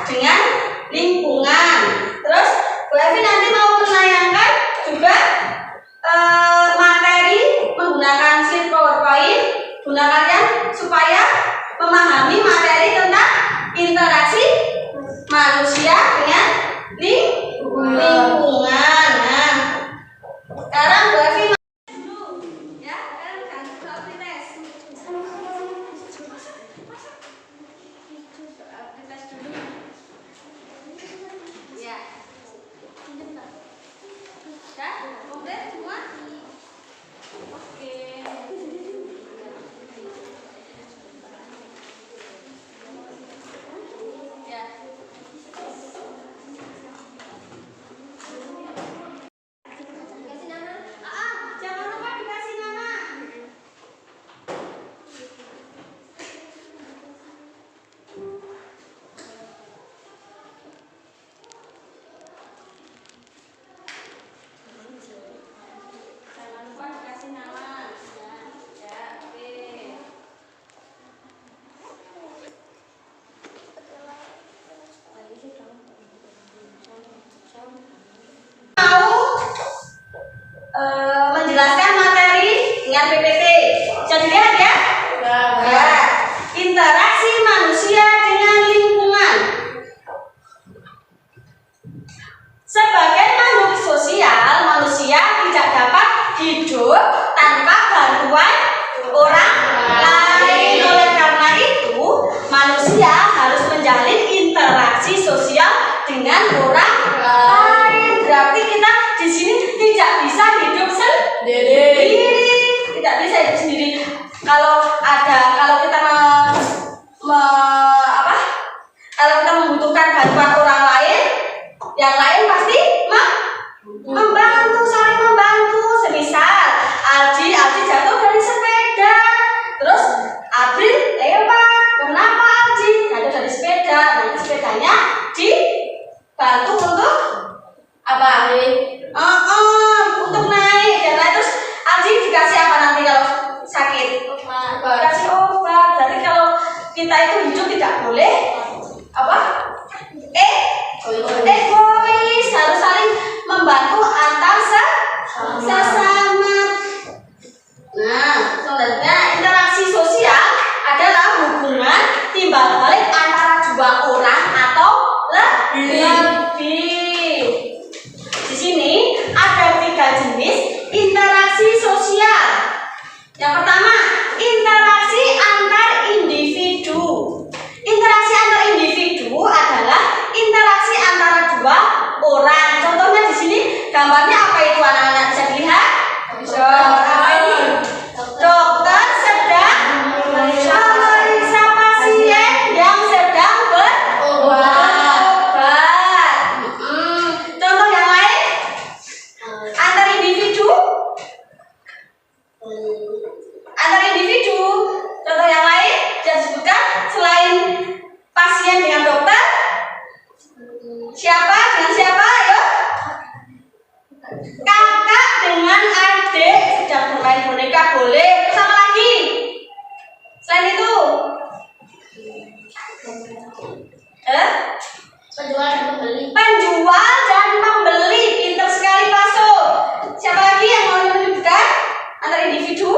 dengan lingkungan. Terus Bu Evi nanti mau menayangkan juga materi menggunakan slide PowerPoint. Gunakan yang supaya memahami materi tentang interaksi manusia dengan lingkungan. Nah, sekarang Bu Evi dulu ya, kan tes. Tes dulu. Ya. Sudah? Komplit semua? Oke. Ya. Dikasih nama? Jangan lupa dikasih nama. Jangan lupa dikasih nama. Ya, oke. Mau menjelaskan materi dengan PPT. Bisa dilihat ya? Ya. Interaksi manusia dengan lingkungan. Sebagai makhluk sosial, manusia tidak dapat hidup tanpa bantuan orang lain. Oleh karena itu, manusia harus menjalin interaksi sosial dengan orang lain. Berarti kita di sini tidak bisa hidup sendiri. Tidak bisa hidup sendiri. Kalau kita kalau kita membutuhkan bantuan orang lain, yang lain pasti membantu, saling membantu. Semisal Aldi jatuh dari sepeda, terus April lewat. Kenapa Aldi jatuh dari sepeda? Nanti sepedanya dibantu untuk apa? Untuk naik dan lain. Terus Aldi dikasih apa nanti kalau sakit? Dikasih obat. Jadi kalau kita itu hidup tidak boleh apa? Egois, harus saling membantu antar sesama. Nah, sebenarnya interaksi sosial adalah hubungan timbal balik antara dua orang atau lebih. Di sini ada 3 jenis interaksi sosial. Yang pertama, interaksi antar individu. Interaksi antar individu adalah interaksi antara dua orang. Contohnya di sini gambarnya apa itu anak-anak, bisa dilihat? Apa ini? Dokter sedang memeriksa pasien yang sedang berobat. Contoh yang lain antar individu. Contoh yang lain yang disebutkan selain pasien dengan dokter. Siapa dengan siapa? Ayo. Kakak dengan adik sedang bermain boneka, boleh. Sama lagi. Selain itu, penjual dan pembeli. Pintar sekali Paso. Siapa lagi yang mau menyebutkan antar individu?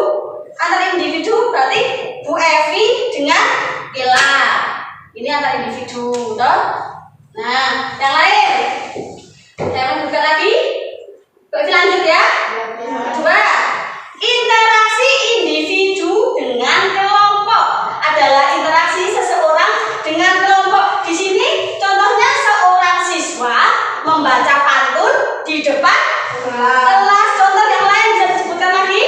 Antar individu berarti Bu Evi dengan Ella. Ini antar individu, toh? Nah, yang lain. Saya mau buka lagi. Bu Evi lanjut ya. Kedua, interaksi individu dengan kelompok adalah interaksi seseorang dengan kelompok. Di sini contohnya seorang siswa membaca pantun di depan kelas. Contoh yang lain bisa disebutkan lagi.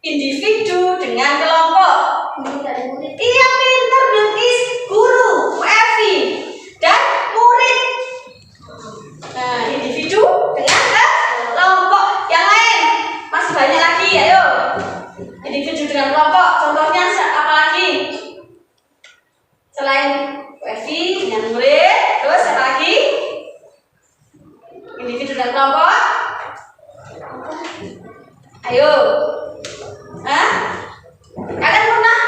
Individu dengan kelompok. Iya, pintar Bilkis, guru, Bu Evi, dan murid. Nah, individu dengan kelompok. Yang lain masih banyak lagi, ayo. Individu dengan kelompok. Contohnya apa lagi? Selain Bu Evi dengan murid, terus apa lagi? Individu dan kelompok. Ayo. Kalian pernah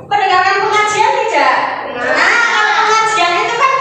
mendengarkan pengajian tidak? Nah, kalau pengajian itu kan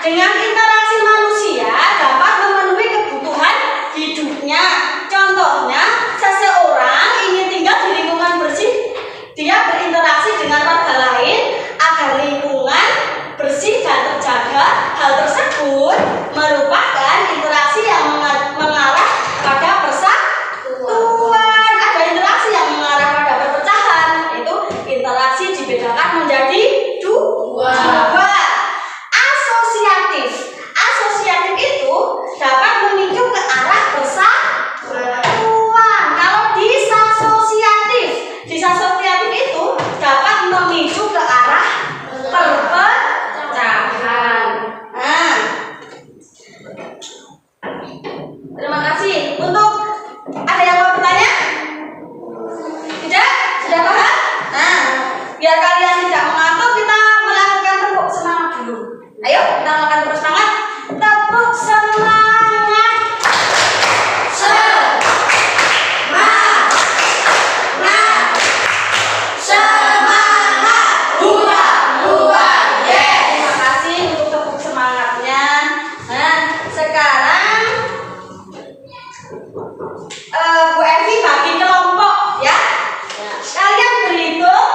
dengan interaksi manusia dapat memenuhi kebutuhan hidupnya. Contohnya, seseorang ingin tinggal di lingkungan bersih, dia berinteraksi dengan warga lain agar lingkungan bersih dan terjaga. Hal tersebut merupakan interaksi yang mengarah pada persatuan. Ada interaksi yang mengarah pada perpecahan, itu interaksi dibedakan menjadi dua. Asosiatif itu dapat memicu ke arah persatuan. Kalau disasosiatif itu dapat memicu ke arah perpecahan. Nah, terima kasih. Untuk ada yang mau bertanya? Tidak? Sudah paham? Nah, biar kalian tidak mengantuk, kita melakukan tepuk semangat dulu. Ayo, kita melakukan tepuk semangat. Tepuk semangat. Semangat. Terima kasih untuk tepuk semangatnya. Nah, sekarang Bu Evi bagi kelompok ya. Kalian berhitung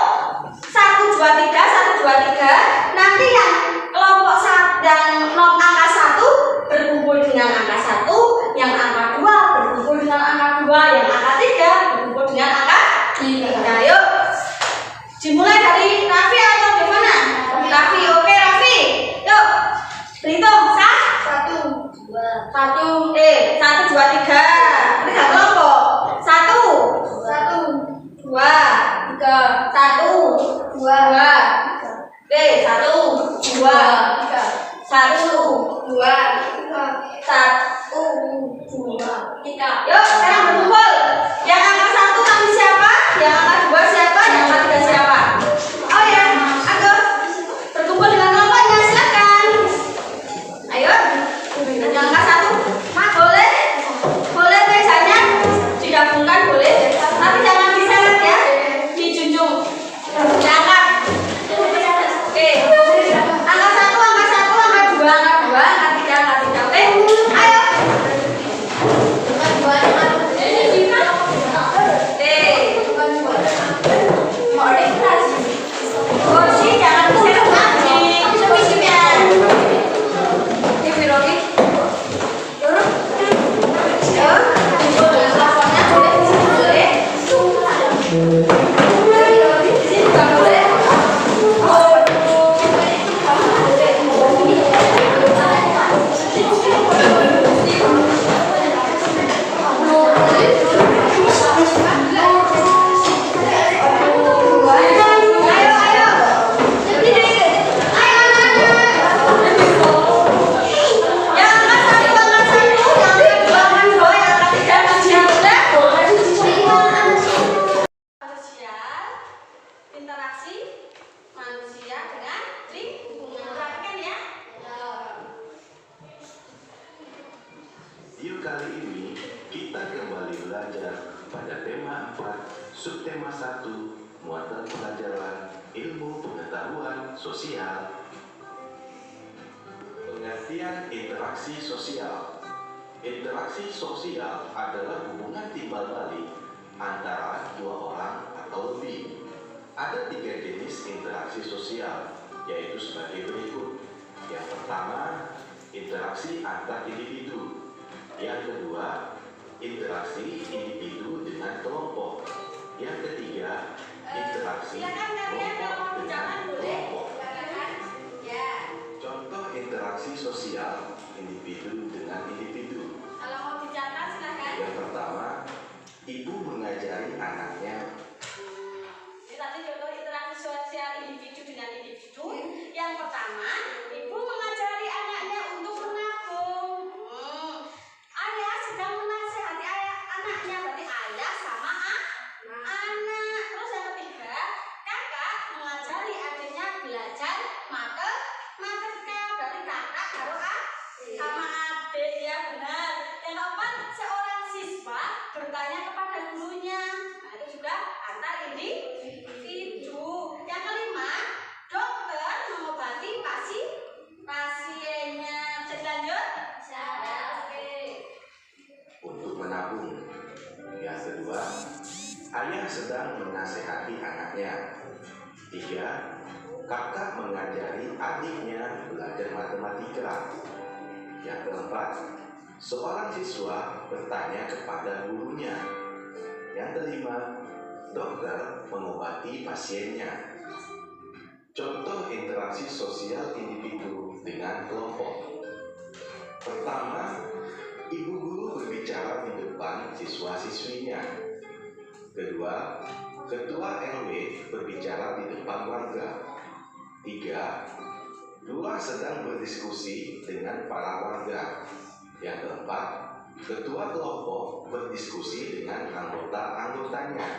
1, 2, 3, 1, 2, 3. Nanti yang kelompok yang angka 1 berkumpul dengan angka 1, yang angka 2 berkumpul dengan angka 2, yang angka 3 berkumpul dengan angka 3. Yuk, dimulai dari Raffi atau Devana? Raffi, oke Raffi. Yuk, berhitung 1, 2, 3. Ini kelompok. 1, 2, 3. 1, 2. Oke, 1, 2, 3. 1, 2, 3. Yuk, sekarang berkumpul. Yang angka 1 nanti siapa? Yang angka 2 siapa? Yang angka 3 siapa? Oh ya, ayo berkumpul dengan kelompoknya, silakan. Ayo, yang angka 1. Boleh mejanya digabungkan, boleh. Tapi jangan diseret ya, dijunjung. Diangkat. Oke. Angka 1, angka 2, angka 3, angka 3. Oke. Ayo. Kursi jangan diseret lagi. Semisnya. Oke, Wiroki. Turun. Ayo. Kumpul dengan teleponnya, boleh. Di sini boleh. Di sini juga boleh. Interaksi manusia dengan lingkungan. Perhatikan ya. Yuk, kali ini kita kembali belajar pada tema 4, subtema 1, muatan pelajaran ilmu pengetahuan sosial. Pengertian interaksi sosial. Interaksi sosial adalah hubungan timbal balik antara dua orang atau lebih. Ada 3 jenis interaksi sosial, yaitu sebagai berikut. Yang pertama, interaksi antar individu. Yang kedua, interaksi individu dengan kelompok. Yang ketiga, interaksi kelompok dengan kelompok. Contoh interaksi sosial individu dengan individu. Kalau mau bicara silakan. Yang pertama, ibu mengajari anaknya. Tadi contoh interaksi sosial individu dengan individu. Yang pertama, ibu mengajari anaknya untuk menabung. Ayah sedang menasihati anaknya, berarti ayah sama anak. Terus yang ketiga, kakak mengajari adiknya belajar matematika, berarti kakak harus sama adik, ya benar. Yang keempat, seorang siswa bertanya kepada gurunya. Nah, itu juga antar individu. Yang kelima, dokter mengobati pasien. kakak mengajari adiknya belajar matematika. Yang keempat, seorang siswa bertanya kepada gurunya. Yang kelima, dokter mengobati pasiennya. Contoh interaksi sosial individu dengan kelompok. Pertama, ibu guru berbicara di depan siswa-siswinya. Kedua, ketua RW berbicara di depan warga. Tiga, lurah sedang berdiskusi dengan para warga. Yang keempat, ketua kelompok berdiskusi dengan anggota-anggotanya.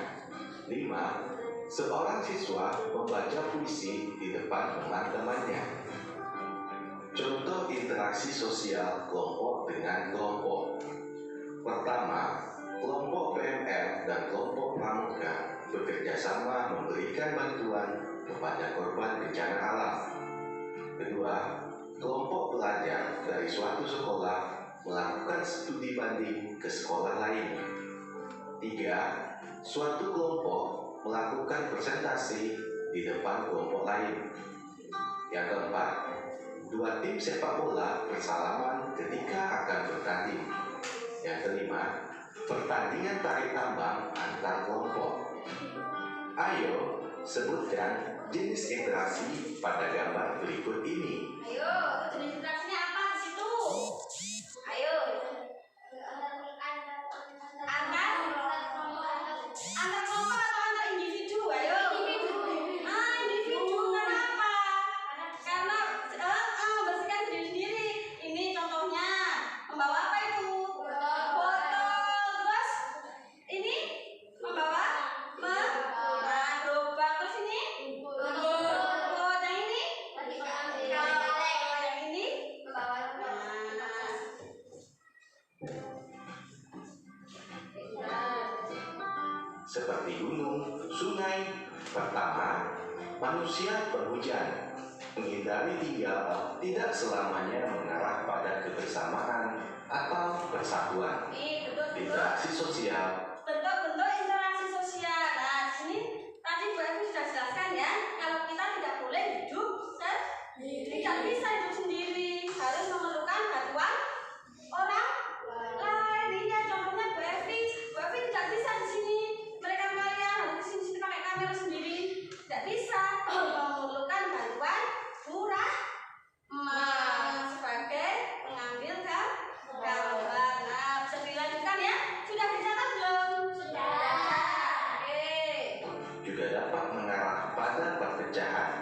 5. Seorang siswa membaca puisi di depan teman-temannya. Contoh interaksi sosial kelompok dengan kelompok. Pertama, kelompok PMR dan kelompok pramuka bekerja sama memberikan bantuan kepada korban bencana alam. Kedua, kelompok pelajar dari suatu sekolah melakukan studi banding ke sekolah lain. 3. Suatu kelompok melakukan presentasi di depan kelompok lain. Yang keempat, 2 tim sepak bola bersalaman ketika akan bertanding. Yang kelima, pertandingan tarik tambang antar kelompok. Ayo, sebutkan jenis interaksi pada gambar berikut ini. Ayo, jenis interaksinya apa di situ? Ayo. Antar kelompok atau antar individu? Ayo. Individu. Karena apa? Karena bersihkan sendiri-sendiri. Ini contohnya. Membawa apa itu? Botol. Terus ini membawa gerobak. Terus ini yang ini yang ini Seperti gunung, sungai. Pertama, manusia penghujan. Menghindari tinggal tidak selamanya mengarah pada kebersamaan atau persatuan. Interaksi sosial. Bentuk-bentuk interaksi sosial. Nah, di sini tadi Bu Evi sudah jelaskan ya, kalau kita tidak boleh hidup tidak bisa hidup sendiri, harus memerlukan bantuan orang lain. Iya, contohnya Bu Evi tidak bisa di sini. Mereka kalian harus di sini pakai kamera sendiri, tidak bisa, memerlukan bantuan murah sebagai pengambil gambar. Nah, bisa dilanjutkan ya? Sudah dicatat belum? Sudah. Oke. Juga dapat mengarah pada perpecahan.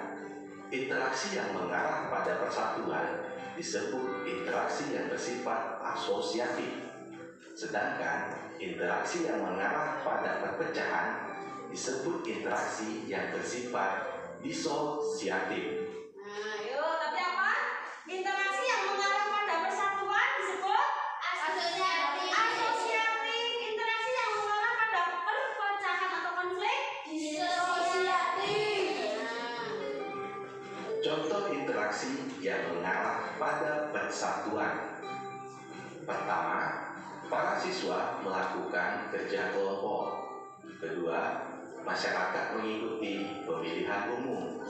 Interaksi yang mengarah pada persatuan disebut interaksi yang bersifat asosiatif. Sedangkan interaksi yang mengarah pada perpecahan disebut interaksi yang bersifat disosiatif. Nah, yuk, tapi apa? Interaksi yang mengarah pada persatuan disebut asosiatif. Interaksi yang mengarah pada perpecahan atau konflik disosiatif. Contoh interaksi yang mengarah pada persatuan. Pertama, para siswa melakukan kerja kelompok. Kedua, masyarakat mengikuti pemilihan umum.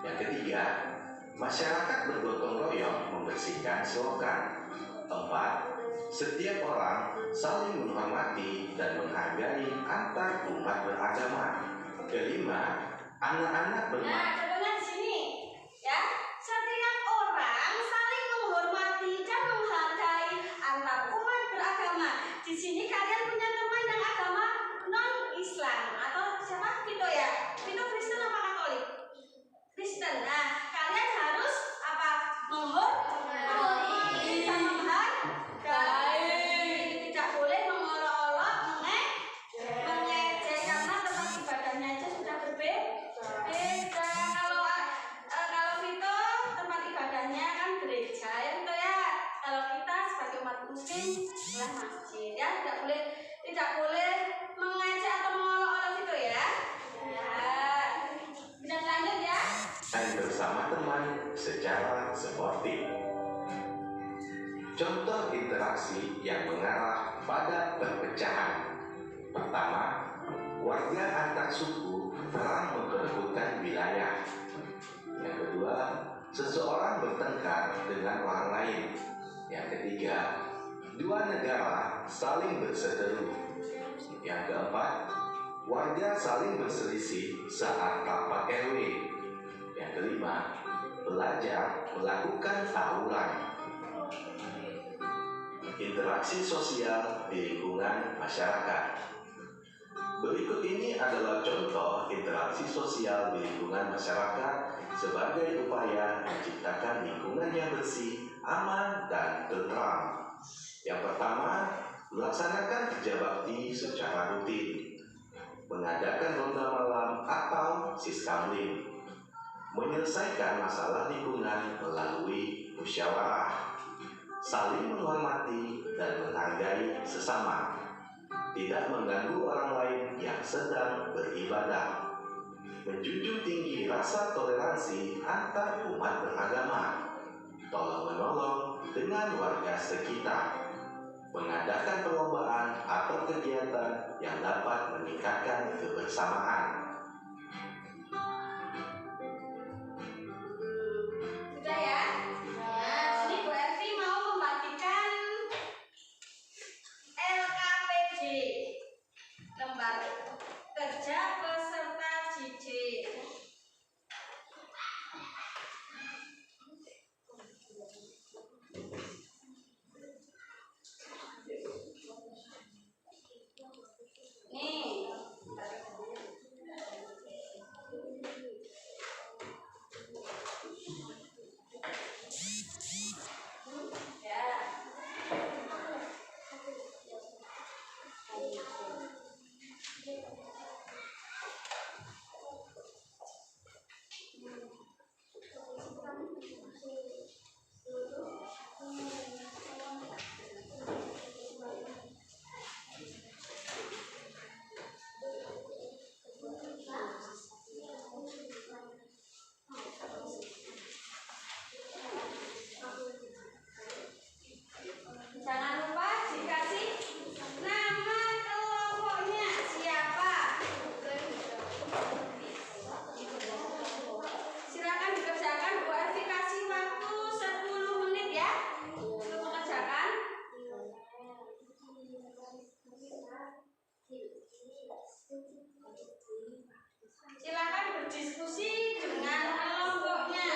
Yang ketiga, masyarakat bergotong royong membersihkan selokan. 4. Setiap orang saling menghormati dan menghargai antar umat beragama. Kelima, anak-anak bermain. Nah, contohnya di sini, ya. Setiap orang saling menghormati dan menghargai antar umat beragama. Di sini kalian punya teman yang agama non-Islam atau siapa? Vito ya? Vito Kristen apa Katolik? Kristen. Nah, kalian harus apa? Menghormati dan menghargai. Tidak boleh mengolok-olok, mengejek karena tempat ibadahnya aja sudah berbeda. Kalau Vito tempat ibadahnya kan gereja ya Vito ya. Kalau kita sebagai umat muslim adalah masjid ya. Tidak boleh mengejek atau mengolok-olok Vito ya. Bisa lanjut ya. Main bersama teman secara sportif. Contoh interaksi yang mengarah pada perpecahan. Pertama, warga antar suku perang memperebutkan wilayah. kedua, seseorang bertengkar dengan orang lain. Yang ketiga, dua negara saling berseteru. Yang keempat, warga saling berselisih saat rapat RW. Yang kelima, pelajar melakukan tawuran. Interaksi sosial di lingkungan masyarakat. Berikut ini adalah contoh interaksi sosial di lingkungan masyarakat sebagai upaya menciptakan lingkungan yang bersih, aman, dan tentram. Yang pertama, melaksanakan kerja bakti secara rutin, mengadakan ronda malam atau siskamling, menyelesaikan masalah lingkungan melalui musyawarah, saling menghormati dan menghargai sesama, tidak mengganggu orang lain yang sedang beribadah, menjunjung tinggi rasa toleransi antar umat beragama, tolong-menolong dengan warga sekitar, mengadakan perlombaan atau kegiatan yang dapat meningkatkan kebersamaan. Sudah ya? Nah, sini Bu Ervi mau membagikan LKPJ, lembar kerja peserta JJ. Nih. Jangan lupa dikasih nama kelompoknya siapa. Silakan dikerjakan. Bu Ervi kasih waktu 10 menit ya untuk mengerjakan. Silakan berdiskusi dengan kelompoknya.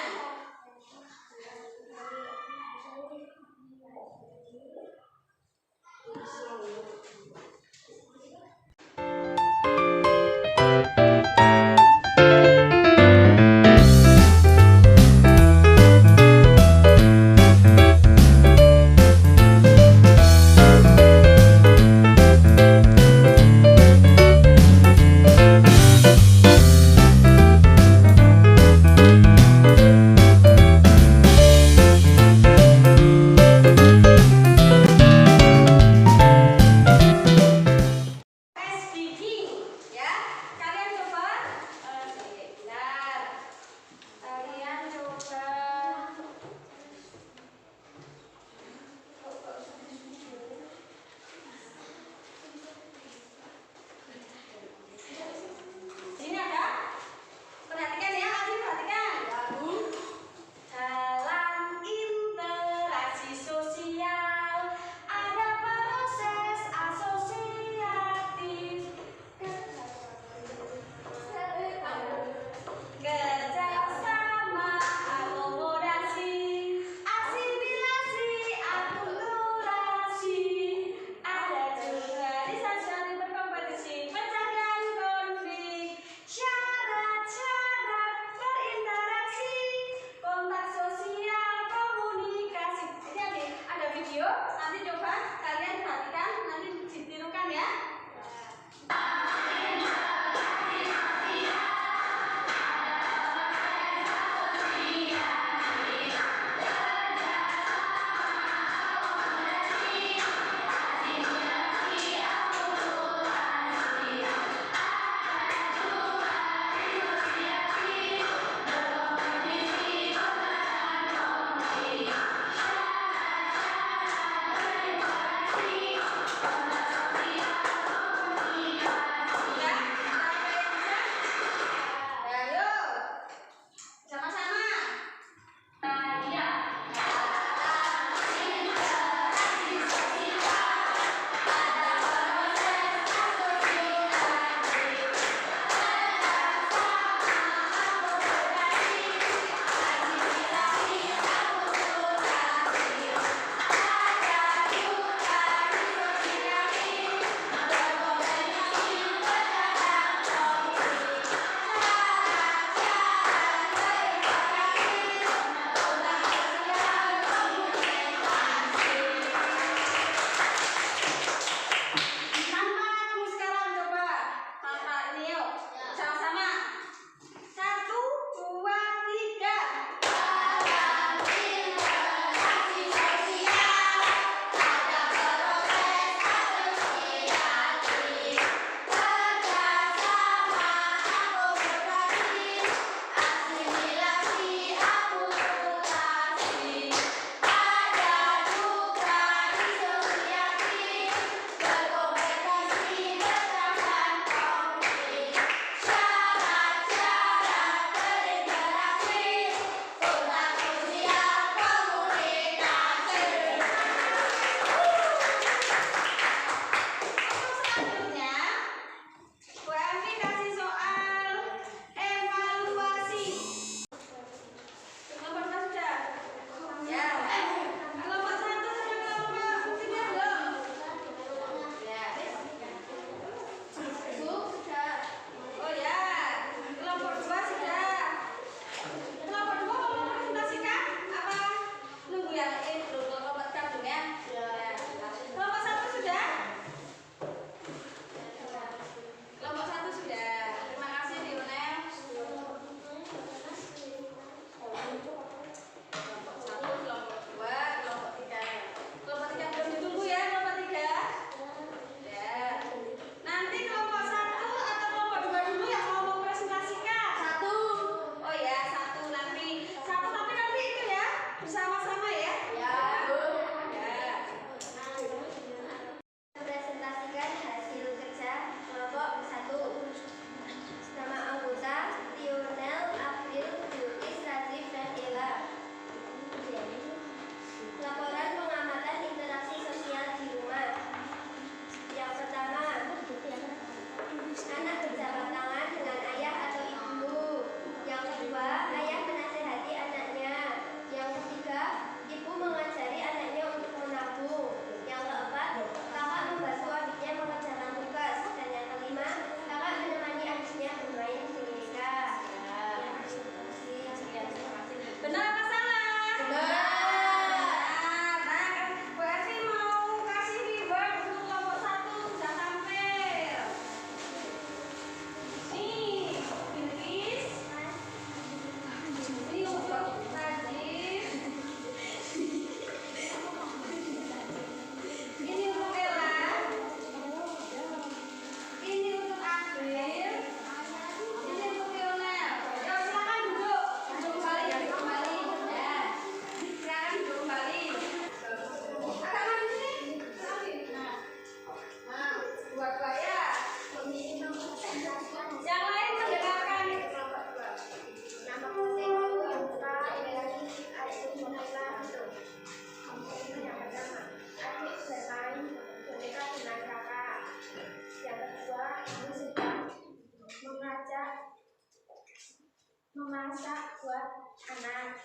Anak.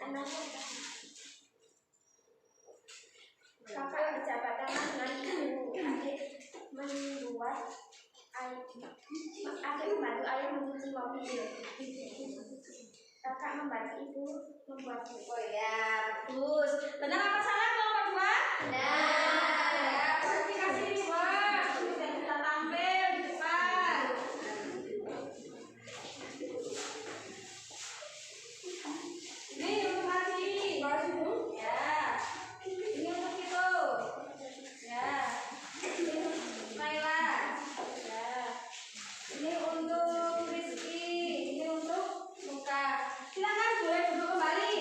Anak. Kakak berjabat tangan dengan ibu. Adik membuat adik membantu ayah mencuci mobil. Kakak membantu ibu membuat buku. Oh ya, bagus. Benar apa salah kelompok 2? Benar. Ya, klarifikasi reward. Sudah kita tampil di depan. Ini untuk lagi. Ya. Ini untuk itu. Ya. Ini untuk Naila. Ya. Ini untuk Rizky. Ini untuk Luka. Silakan boleh duduk kembali.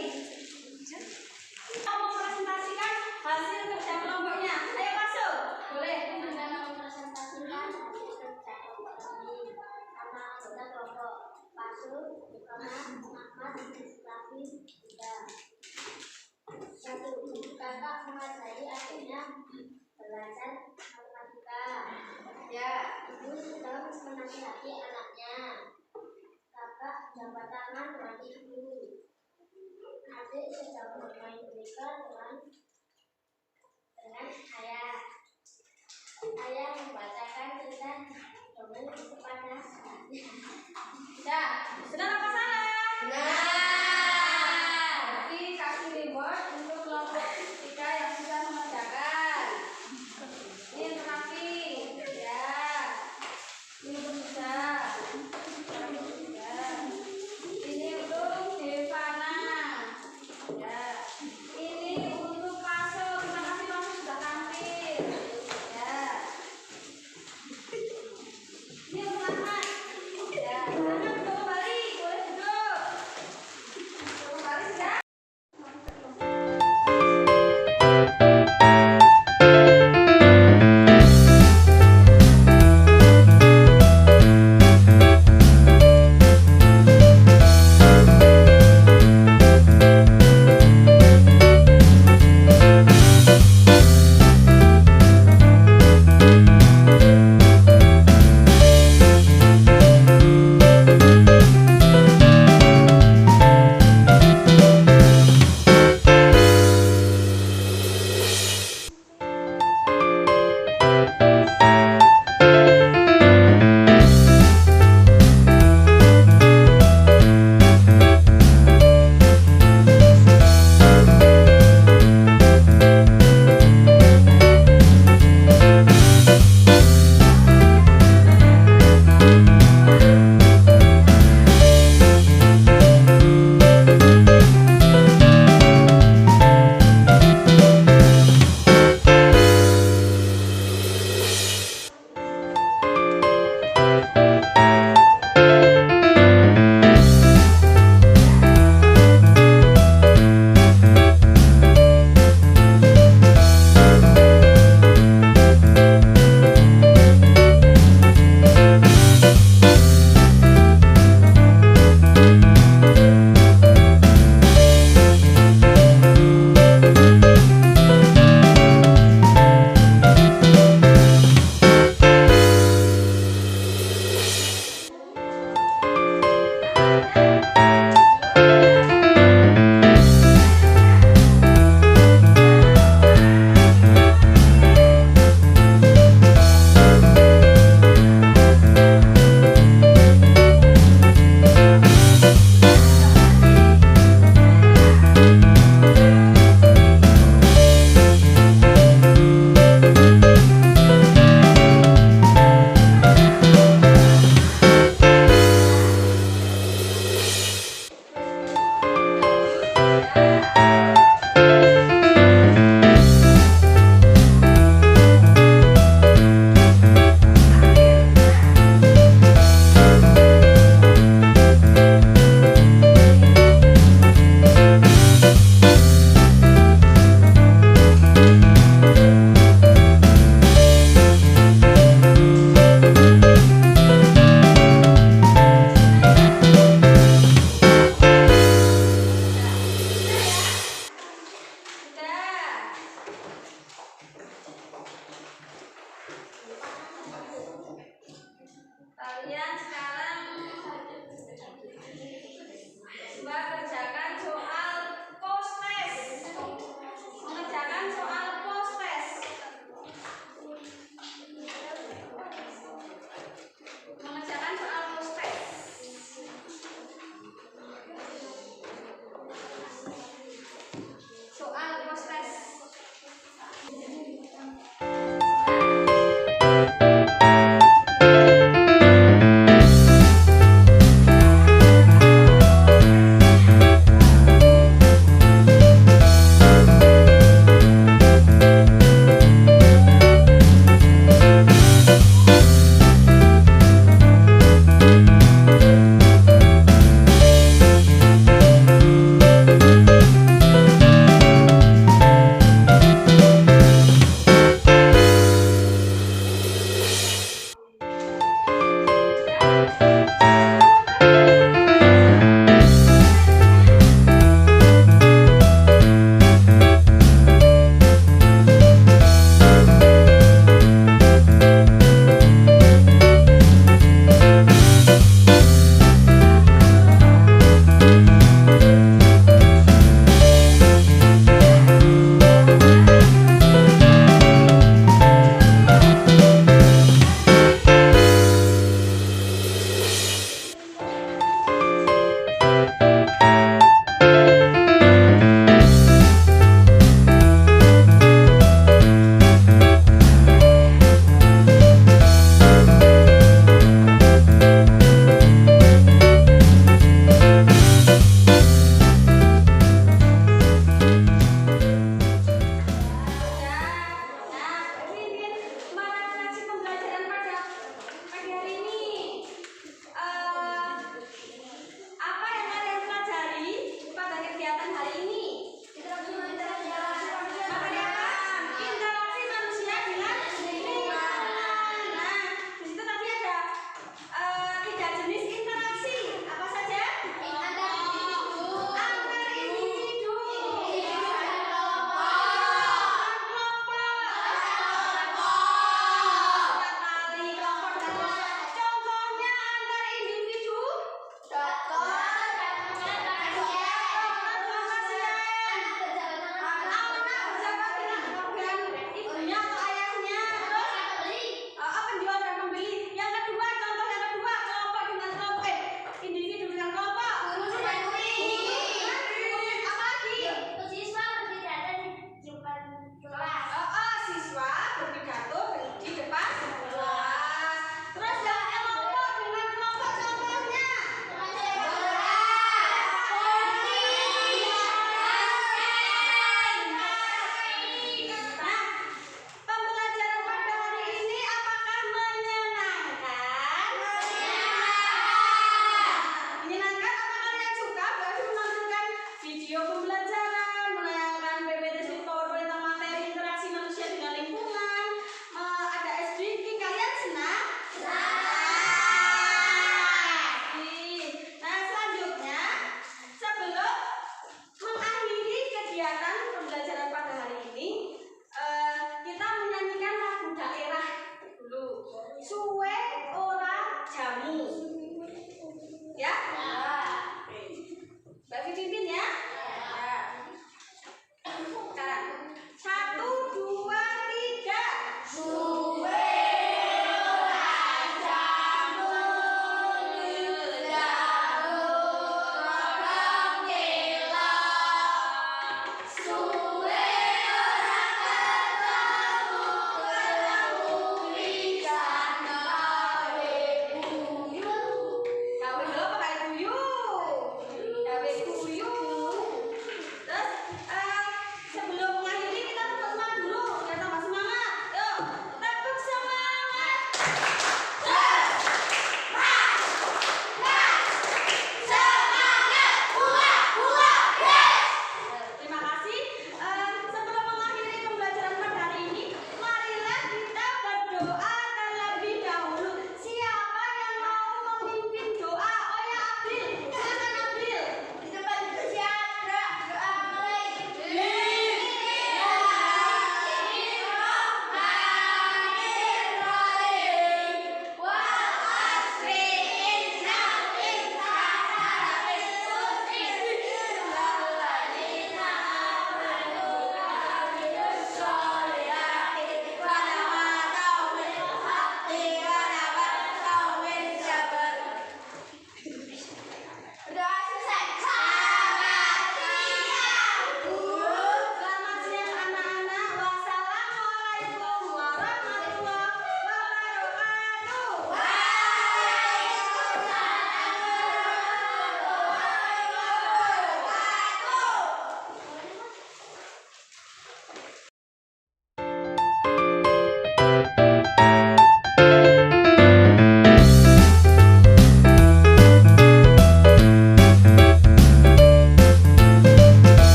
Kita mau presentasikan hasil kerja kelompoknya. Ayo masuk. Boleh. Dengan mempresentasikan hasil kerja kelompok ini, nama anggota kelompok Pasul, Muhammad, Raffi, Ida. 1. Kakak mengajari adiknya belajar matematika. Ya. Ibu sedang menasihati anaknya. Kakak jabat tangan dengan ibu. Adik sedang bermain boneka dengan ayah. Ayah membacakan cerita dongeng kepada anaknya. Ya. Benar apa salah?